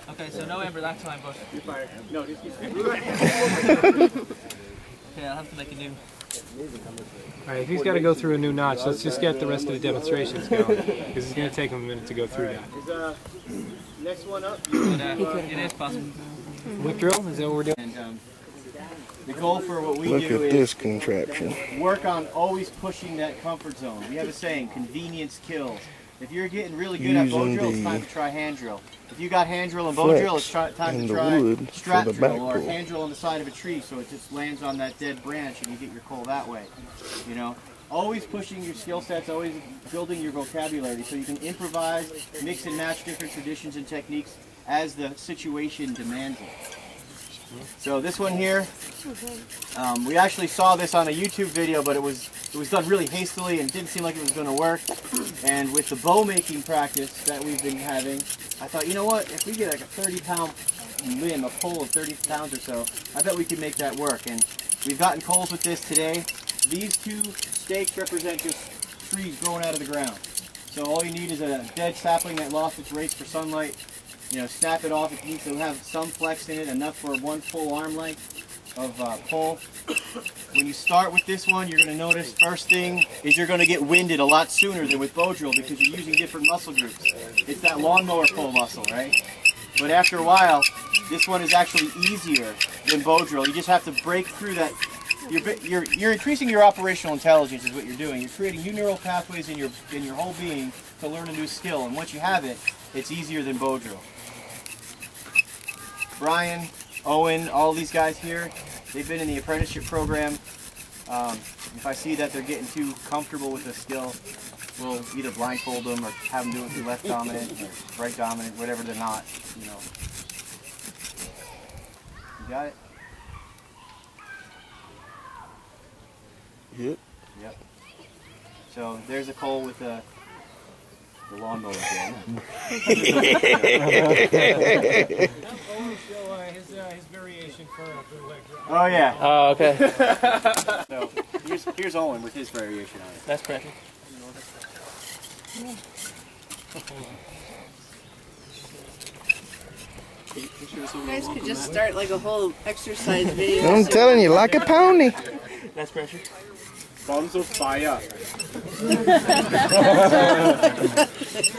Okay, so no amber that time, but... You're fired. No, just keep Okay, I'll have to make a new... Alright, if he's got to go through a new notch, let's just get the rest of the demonstrations going, because it's going to take him a minute to go through that. Is next one up? It is possible. Whip drill? Is that what we're doing? And, the goal for what we Look do at is this contraption. work on always pushing that comfort zone. We have a saying, convenience kills. If you're getting really good at bow drill, it's time to try hand drill. If you got hand drill and bow drill, it's time to try strap drill or hand drill on the side of a tree so it just lands on that dead branch and you get your coal that way. You know, always pushing your skill sets, always building your vocabulary so you can improvise, mix and match different traditions and techniques as the situation demands it. So this one here, we actually saw this on a YouTube video, but it was done really hastily and didn't seem like it was going to work. And with the bow making practice that we've been having, I thought, you know what, if we get like a 30-pound limb, a pole of 30 pounds or so, I bet we could make that work. And we've gotten coals with this today. These two stakes represent just trees growing out of the ground. So all you need is a dead sapling that lost its rates for sunlight. You know, snap it off. It needs to have some flex in it, enough for one full arm length of pole. When you start with this one, you're going to notice first thing is you're going to get winded a lot sooner than with bow drill because you're using different muscle groups. It's that lawnmower pole muscle, right? But after a while, this one is actually easier than bow drill. You just have to break through that. You're increasing your operational intelligence is what you're doing. You're creating new neural pathways in your whole being to learn a new skill. And once you have it, it's easier than bow drill. Brian, Owen, all these guys here, they've been in the apprenticeship program. If I see that they're getting too comfortable with the skill, we'll either blindfold them or have them do it through left dominant or right dominant, whatever they're not, you know. You got it? Yep. Yep. So there's a coal with the lawnmower again. His variation for bootleg. Oh yeah. Oh, okay. So here's Owen with his variation on it. That's pressure. You guys could just start like a whole exercise video. I'm telling you, like a pony. That's pressure. Bombs of fire.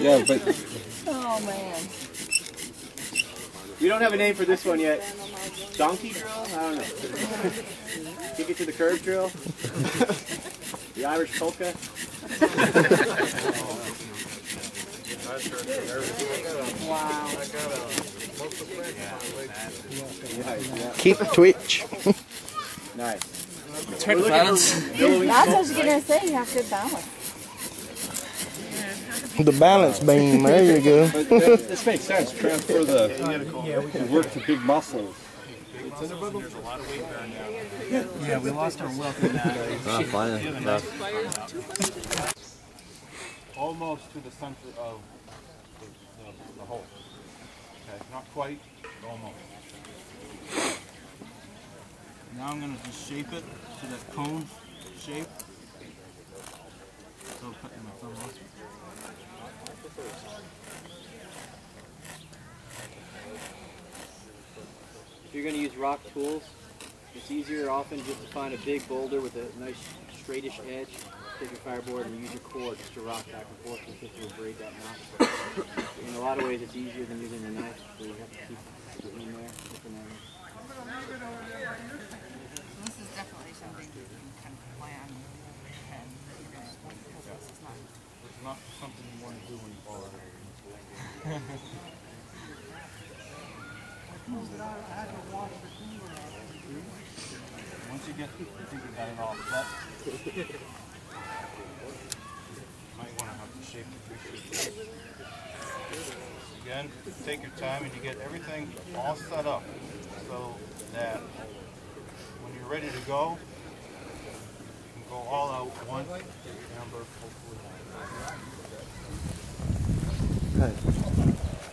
Yeah, but Oh man. We don't have a name for this one yet. Donkey drill? I don't know. Kick it to the curb drill? The Irish polka? Wow. keep twitch. Nice. It's hard to balance. That's what I was gonna say. You have good balance. The balance beam. There you go. This makes sense. Transfer the work to big muscles. Yeah, we lost our wealth in that. Almost to the center of the hole. Okay, not quite, but almost. Now I'm going to just shape it to that cone shape. So cutting my thumb off. If you're going to use rock tools, it's easier often just to find a big boulder with a nice straightish edge. Take your fireboard and use your cord just to rock back and forth until you braid that knot. In a lot of ways it's easier than using a knife, so you have to keep getting in there. This is definitely something you can kind of plan and It's not something you want to do when you fall out of it. Once you get, I think you got it all set. Might want to have to shape the fish. Again, take your time and you get everything all set up so that when you're ready to go, you can go all out once, number, hopefully. Hey,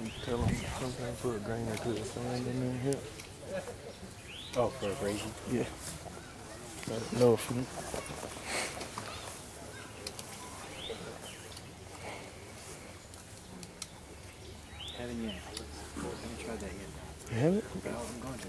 you tell them sometimes put a grain or two of sand in there here. Oh, for abrasion? Yeah. No offense. haven't yet. Haven't tried that yet. You have it? No, I'm going to.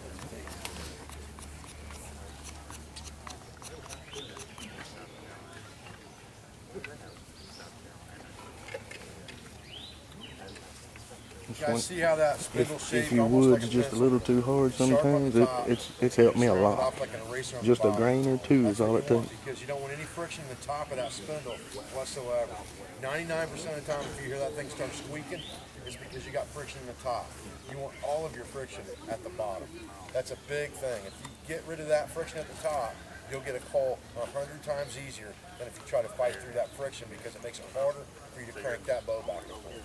Guys, see how that spindle If shaped your almost wood's like a just a pencil? little too hard Sharp on sometimes, the top, it's helped me a sharp lot. off like an eraser on the Just a bottom. grain or two That's is all what it you want, takes. because you don't want any friction in the top of that spindle whatsoever. 99% of the time, if you hear that thing start squeaking, it's because you got friction in the top. You want all of your friction at the bottom. That's a big thing. If you get rid of that friction at the top, you'll get a coal 100 times easier than if you try to fight through that friction, because it makes it harder for you to crank that bow back and forth.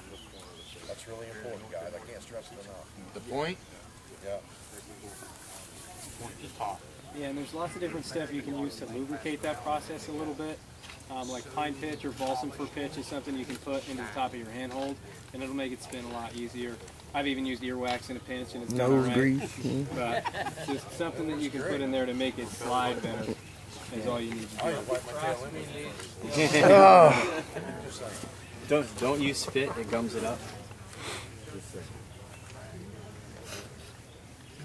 That's really important, guys. I can't stress it enough. The point? Yeah. Yeah, and there's lots of different stuff you can use to lubricate that process a little bit. Like pine pitch or balsam fir pitch is something you can put into the top of your handhold, and it'll make it spin a lot easier. I've even used earwax in a pinch, and it's done all Nose right. grease. But just something that you can put in there to make it slide better is all you need to I do. can wipe my tail in. Don't use spit, it gums it up.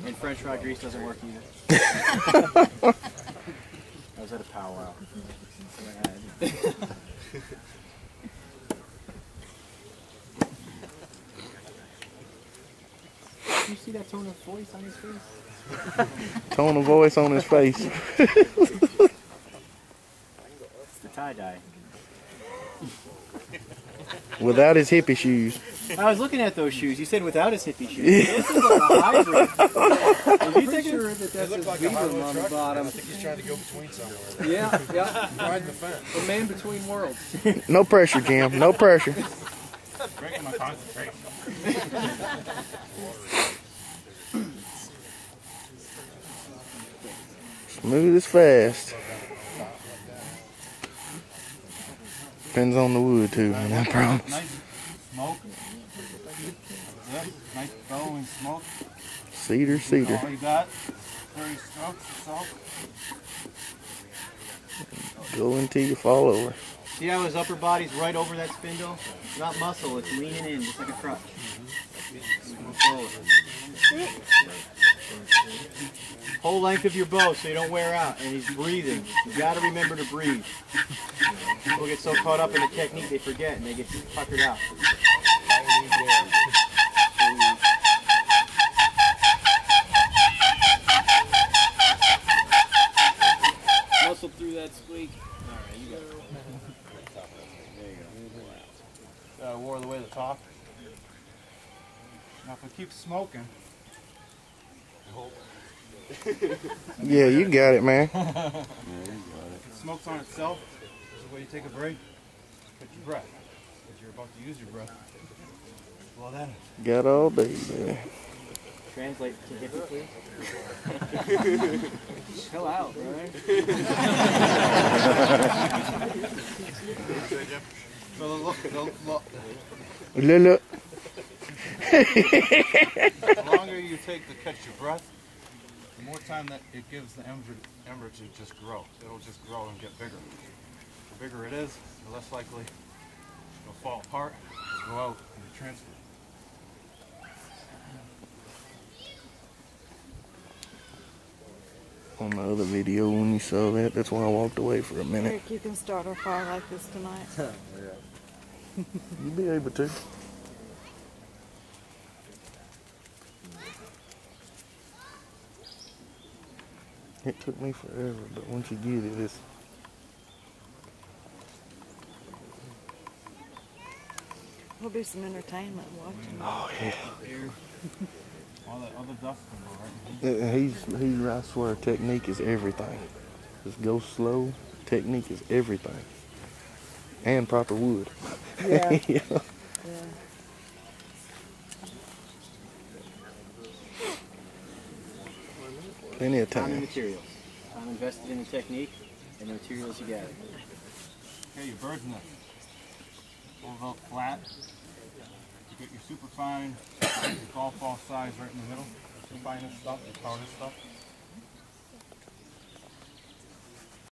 And French fry grease doesn't work either. I was at a powwow. Did you see that tone of voice on his face? Tone of voice on his face. It's the tie-dye. Without his hippie shoes. I was looking at those shoes. You said without his hippie shoes. Those look like a hybrid. I'm pretty sure that It that's looked his like a Weaver high-low on the truck. bottom. I think he's trying to go between somewhere. Yeah, yeah. Riding the fence. The man between worlds. No pressure, Jim. No pressure. Breaking my concentration. Smooth as fast. Depends on the wood too, man, I promise. Nice smoke. Yep, nice billowing smoke. Cedar, cedar. All you got, 30 strokes or so. Go until you fall over. See how his upper body's right over that spindle? It's not muscle, it's leaning in just like a crutch. Move forward. Whole length of your bow so you don't wear out, and he's breathing. You gotta remember to breathe. People get so caught up in the technique they forget and they get puckered out. Muscle through that squeak. Alright, you got it. There you go. Wore the way to the top. Now if it keeps smoking, Yeah, you got it, man. if it smokes on itself, this is the way you take a break. Catch your breath. Because you're about to use your breath. Blow that in. Got all day, man. Translate to hippie, please. Chill out, right? Look. The longer you take to catch your breath, the more time that it gives the ember to just grow. It'll just grow and get bigger. The bigger it is, the less likely it'll fall apart, it'll go out, and be transferred. On the other video, when you saw that, that's why I walked away for a minute. Eric, you can start our fire like this tonight. You'll be able to. It took me forever, but once you get it, it's... There'll be some entertainment watching. Oh, yeah. All that other dust can go right in. He's, I swear, technique is everything. Just go slow. Technique is everything. And proper wood. Yeah. Yeah. Yeah. Plenty of Time and time. materials. Time invested in the technique and the materials you gather. Okay, your bird's nest. Hold it out flat. You get your super fine, your golf ball size right in the middle. The finest stuff, the powder stuff.